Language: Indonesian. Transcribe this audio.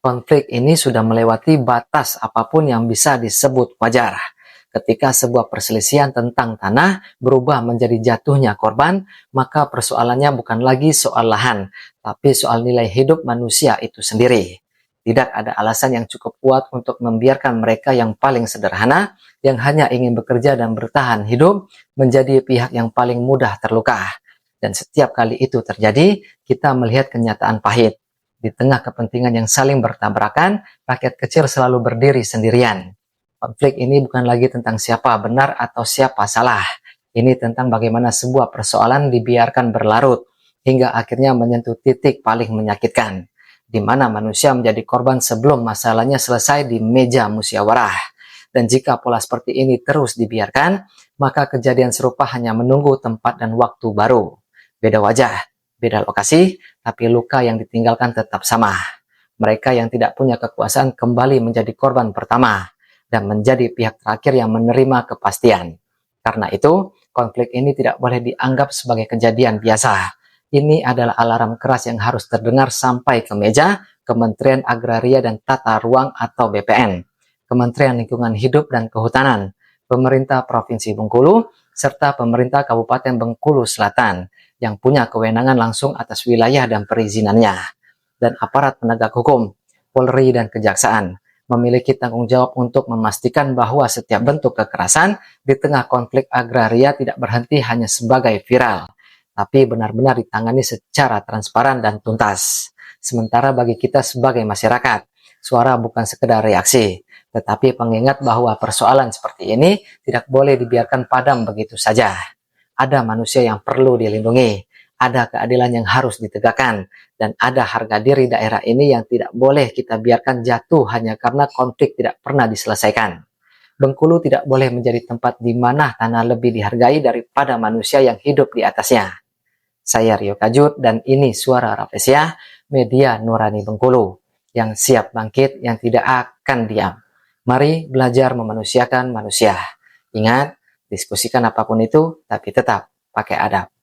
Konflik ini sudah melewati batas apapun yang bisa disebut wajar. Ketika sebuah perselisihan tentang tanah berubah menjadi jatuhnya korban, maka persoalannya bukan lagi soal lahan, tapi soal nilai hidup manusia itu sendiri. Tidak ada alasan yang cukup kuat untuk membiarkan mereka yang paling sederhana, yang hanya ingin bekerja dan bertahan hidup, menjadi pihak yang paling mudah terluka. Dan setiap kali itu terjadi, kita melihat kenyataan pahit. Di tengah kepentingan yang saling bertabrakan, rakyat kecil selalu berdiri sendirian. Konflik ini bukan lagi tentang siapa benar atau siapa salah. Ini tentang bagaimana sebuah persoalan dibiarkan berlarut hingga akhirnya menyentuh titik paling menyakitkan, di mana manusia menjadi korban sebelum masalahnya selesai di meja musyawarah. Dan jika pola seperti ini terus dibiarkan, maka kejadian serupa hanya menunggu tempat dan waktu baru. Beda wajah, beda lokasi, tapi luka yang ditinggalkan tetap sama. Mereka yang tidak punya kekuasaan kembali menjadi korban pertama dan menjadi pihak terakhir yang menerima kepastian. Karena itu, konflik ini tidak boleh dianggap sebagai kejadian biasa. Ini adalah alarm keras yang harus terdengar sampai ke meja Kementerian Agraria dan Tata Ruang atau BPN, Kementerian Lingkungan Hidup dan Kehutanan, Pemerintah Provinsi Bengkulu, serta Pemerintah Kabupaten Bengkulu Selatan yang punya kewenangan langsung atas wilayah dan perizinannya, dan aparat penegak hukum, Polri dan Kejaksaan memiliki tanggung jawab untuk memastikan bahwa setiap bentuk kekerasan di tengah konflik agraria tidak berhenti hanya sebagai viral, tapi benar-benar ditangani secara transparan dan tuntas. Sementara bagi kita sebagai masyarakat, suara bukan sekedar reaksi, tetapi pengingat bahwa persoalan seperti ini tidak boleh dibiarkan padam begitu saja. Ada manusia yang perlu dilindungi, ada keadilan yang harus ditegakkan, dan ada harga diri daerah ini yang tidak boleh kita biarkan jatuh hanya karena konflik tidak pernah diselesaikan. Bengkulu tidak boleh menjadi tempat di mana tanah lebih dihargai daripada manusia yang hidup di atasnya. Saya Rio Kajut dan ini Suara Rafflesia, media Nurani Bengkulu, yang siap bangkit, yang tidak akan diam. Mari belajar memanusiakan manusia. Ingat, diskusikan apapun itu, tapi tetap pakai adab.